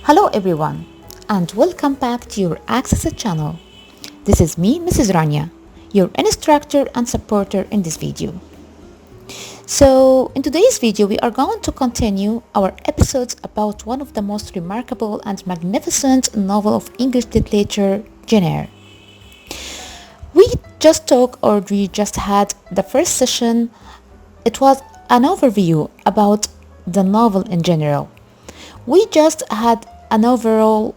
Hello everyone and welcome back to your Access channel. This is me, Mrs. Rania, your instructor and supporter in this video. So in today's video we are going to continue our episodes about one of the most remarkable and magnificent novel of English literature, ch1. We just had the first session. It was an overview about the novel in general. We just had an overall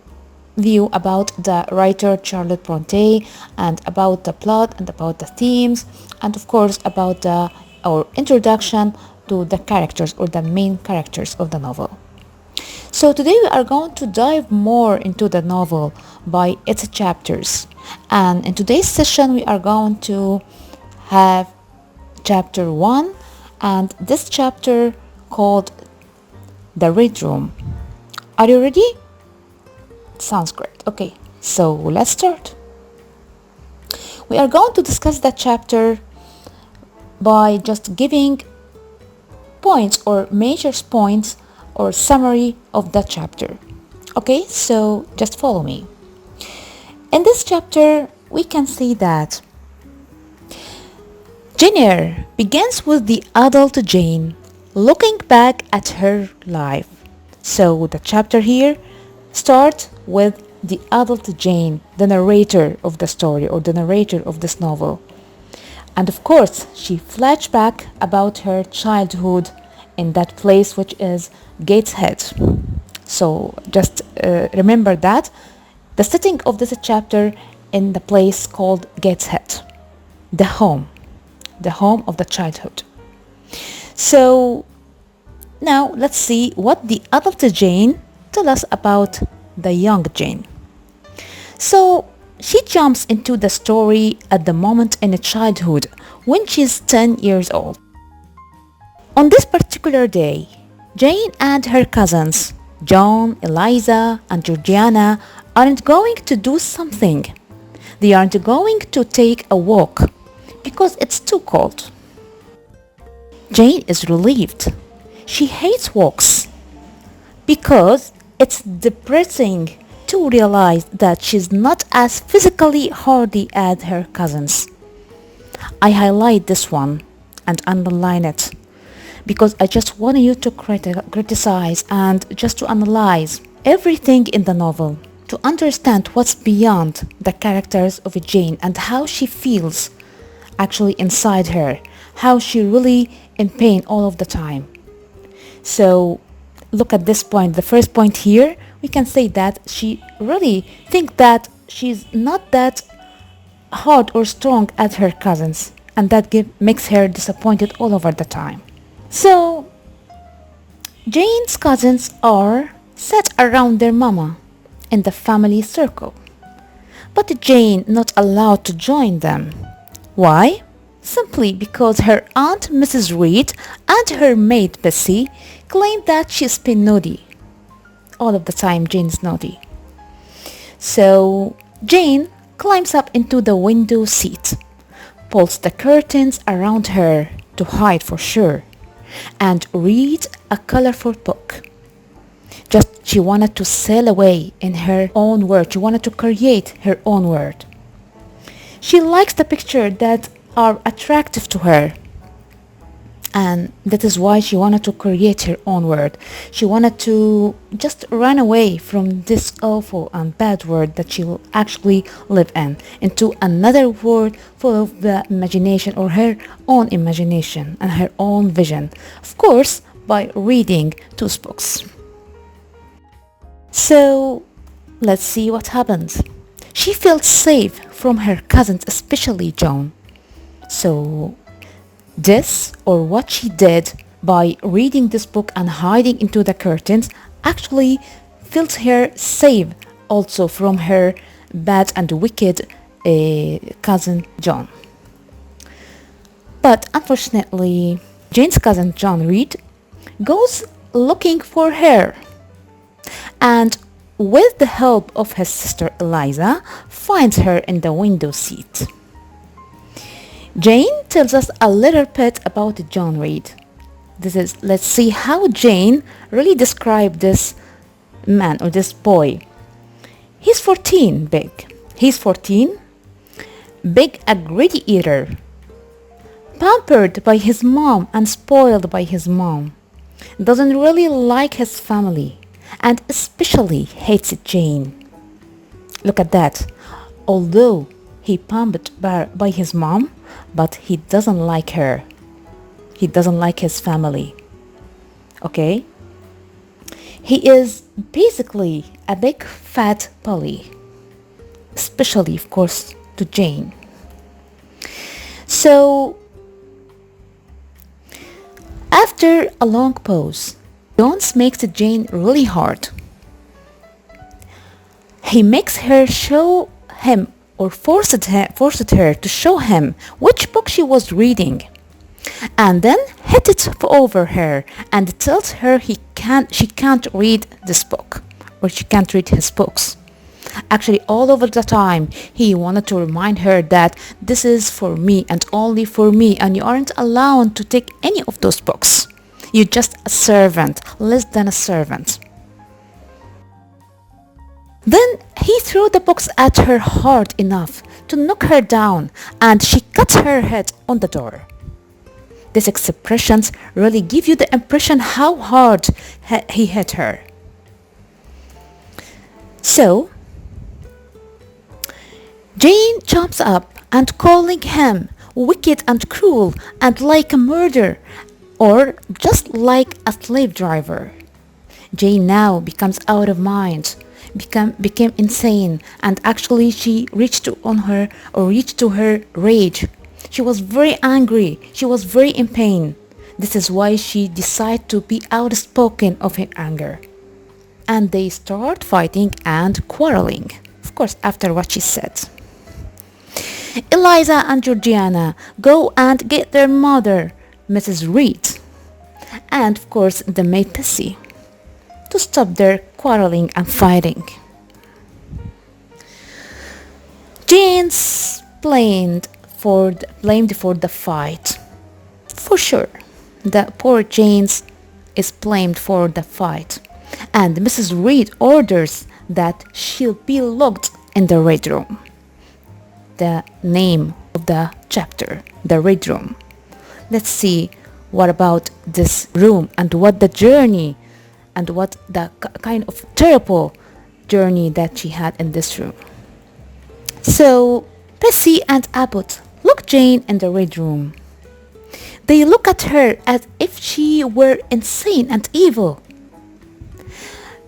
view about the writer Charlotte Bronte and about the plot and about the themes and of course about our introduction to the characters or the main characters of the novel. So today we are going to dive more into the novel by its chapters, and in today's session we are going to have chapter 1 and this chapter called The Red Room. Are you ready? Sounds great. Okay, so let's start. We are going to discuss that chapter by just giving points or major points or summary of that chapter. Okay, so just follow me. In this chapter, we can see that ch1 begins with the adult Jane looking back at her life. So the chapter here starts with the adult Jane, the narrator of the story or the narrator of this novel. And of course, she flashback about her childhood in that place which is Gateshead. So just remember that the setting of this chapter in the place called Gateshead, the home of the childhood. So now let's see what the adult Jane tell us about the young Jane. So she jumps into the story at the moment in childhood when she's 10 years old. On this particular day, Jane and her cousins, John, Eliza, and Georgiana, aren't going to do something. They aren't going to take a walk because it's too cold. Jane is relieved. She hates walks because it's depressing to realize that she's not as physically hardy as her cousins. I highlight this one and underline it because I just want you to criticize and just to analyze everything in the novel, to understand what's beyond the characters of Jane and how she feels actually inside her, how she really in pain all of the time. So look at this point, the first point here, we can say that she really think that she's not that hard or strong as her cousins, and that makes her disappointed all over the time. So Jane's cousins are sat around their mama in the family circle, but Jane not allowed to join them. Why? Simply because her aunt Mrs. Reed and her maid Bessie claimed that she's been naughty. All of the time Jane's naughty. So Jane climbs up into the window seat, pulls the curtains around her to hide for sure, and reads a colorful book. Just she wanted to sail away in her own world. She wanted to create her own world. She likes the picture that are attractive to her, and that is why she wanted to create her own world. She wanted to just run away from this awful and bad world that she will actually live in, into another world full of the imagination or her own imagination and her own vision, of course by reading those books. So let's see what happens. She felt safe from her cousins, especially John. So this, or what she did by reading this book and hiding into the curtains, actually felt her safe also from her bad and wicked cousin John. But unfortunately, Jane's cousin John Reed goes looking for her, and with the help of his sister Eliza, finds her in the window seat. Jane tells us a little bit about John Reed. Let's see how Jane really described this man or this boy. He's 14, big. He's 14, big, a greedy eater, pampered by his mom and spoiled by his mom. Doesn't really like his family and especially hates Jane. Look at that. Although he pampered by his mom, but he doesn't like her. He doesn't like his family. Okay? He is basically a big fat bully, especially, of course, to Jane. So, after a long pause, Jones makes Jane really hard. He makes her show him or forced her to show him which book she was reading, and then hit it over her and tells her she can't read this book, or she can't read his books. Actually, all over the time, he wanted to remind her that this is for me and only for me, and you aren't allowed to take any of those books. You're just a servant, less than a servant. Then he threw the books at her hard enough to knock her down, and she cut her head on the door. These expressions really give you the impression how hard he hit her. So, Jane jumps up and calling him wicked and cruel and like a murderer, or just like a slave driver. Jane now becomes out of mind, became insane, and actually she reached to her rage. She was very angry. She was very in pain. This is why she decided to be outspoken of her anger. And they start fighting and quarreling, of course, after what she said. Eliza and Georgiana go and get their mother, Mrs. Reed, and of course the maid Pissy, to stop their quarreling and fighting. Jane's blamed for the fight. For sure, the poor Jane is blamed for the fight, and Mrs. Reed orders that she'll be locked in the Red Room. The name of the chapter, the Red Room. Let's see what about this room and what the journey and what the kind of terrible journey that she had in this room. So, Pissy and Abbott look Jane in the Red Room. They look at her as if she were insane and evil.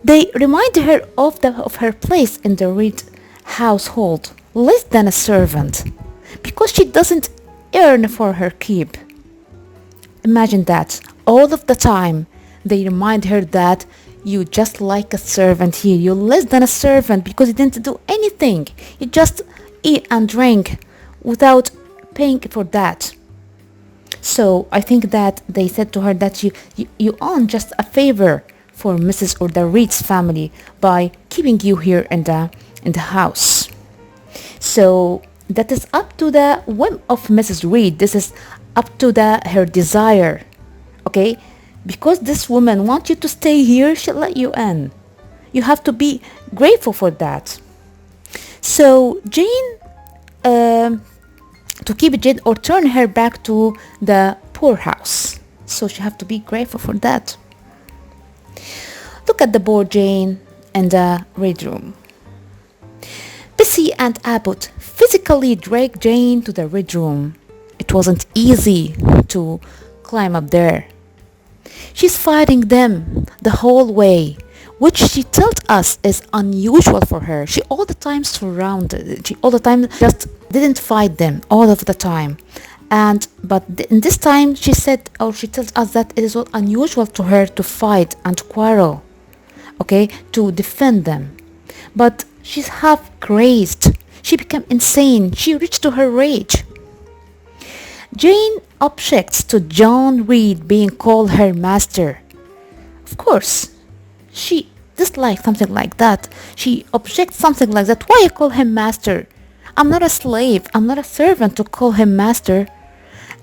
They remind her of her place in the Reed household, less than a servant, because she doesn't earn for her keep. Imagine that. All of the time, they remind her that you just like a servant here. You're less than a servant because you didn't do anything. You just eat and drink without paying for that. So I think that they said to her that you earn just a favor for Mrs. or the Reed's family by keeping you here in the house. So that is up to the whim of Mrs. Reed. This is up to her desire. Okay? Because this woman wants you to stay here, she'll let you in. You have to be grateful for that. So Jane, to keep Jane or turn her back to the poorhouse. So she have to be grateful for that. Look at the poor Jane in the Red Room. Pissy and Abbott physically dragged Jane to the Red Room. It wasn't easy to climb up there. She's fighting them the whole way, which she tells us is unusual for her. She all the time surrounded. She all the time just didn't fight them all of the time. But in this time she said, or she tells us that it is unusual to her to fight and quarrel, okay, to defend them. But she's half crazed. She became insane. She reached to her rage. Jane objects to John Reed being called her master. Of course, she dislikes something like that. She objects something like that. Why you call him master? I'm not a slave. I'm not a servant to call him master.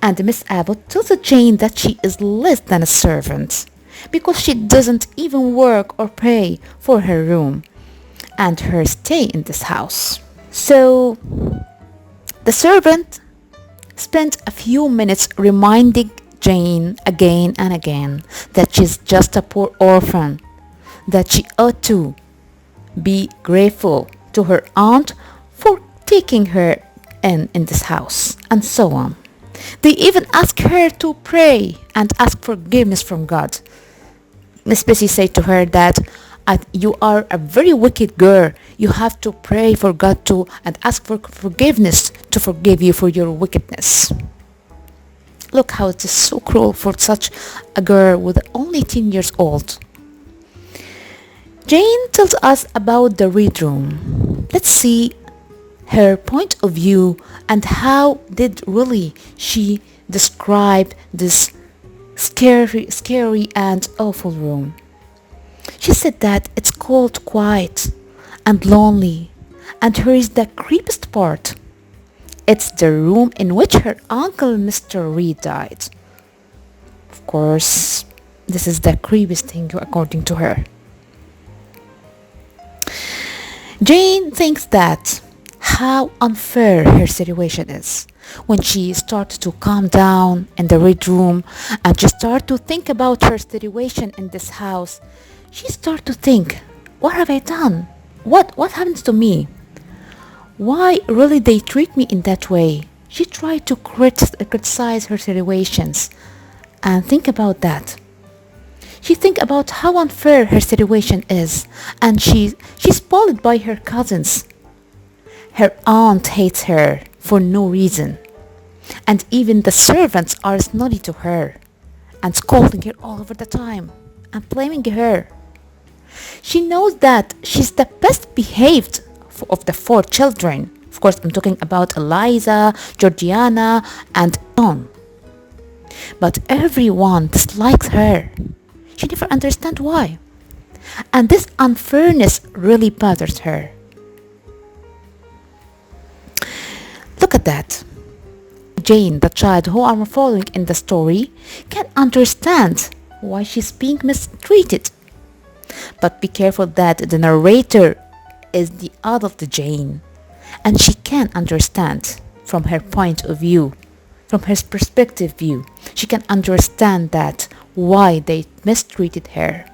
And Miss Abbott tells Jane that she is less than a servant. because she doesn't even work or pay for her room and her stay in this house. So the servant spent a few minutes reminding Jane again and again that she's just a poor orphan, that she ought to be grateful to her aunt for taking her in this house, and so on. They even asked her to pray and ask forgiveness from God. Miss Bessie said to her that you are a very wicked girl. You have to pray for God to and ask for forgiveness to forgive you for your wickedness. Look how it is so cruel for such a girl with only 10 years old. Jane tells us about the Red Room. Let's see her point of view and how did really she describe this scary and awful room. She said that it's cold, quiet and lonely, and here is the creepiest part. It's the room in which her uncle Mr. Reed died. Of course, this is the creepiest thing according to her. Jane thinks that how unfair her situation is. When she started to calm down in the Red Room and she started to think about her situation in this house, she started to think, what have I done? What happens to me? Why really they treat me in that way? She tried to criticize her situations and think about that. She think about how unfair her situation is, and she's bullied by her cousins. Her aunt hates her for no reason, and even the servants are snotty to her and scolding her all over the time and blaming her. She knows that she's the best behaved of the 4 children. Of course, I'm talking about Eliza, Georgiana, and John. But everyone dislikes her. She never understands why. And this unfairness really bothers her. Look at that. Jane, the child who I'm following in the story, can understand why she's being mistreated. But be careful that the narrator is the adult Jane, and she can understand from her point of view, from her perspective view. She can understand that why they mistreated her.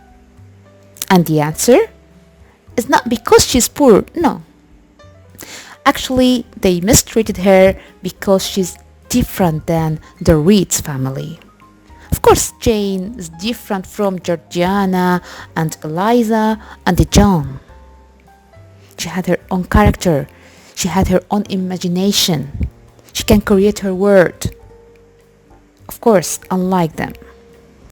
And the answer is not because she's poor, no. Actually, they mistreated her because she's different than the Reed's family. Of course, Jane is different from Georgiana and Eliza and John. She had her own character. She had her own imagination. She can create her world. Of course, unlike them.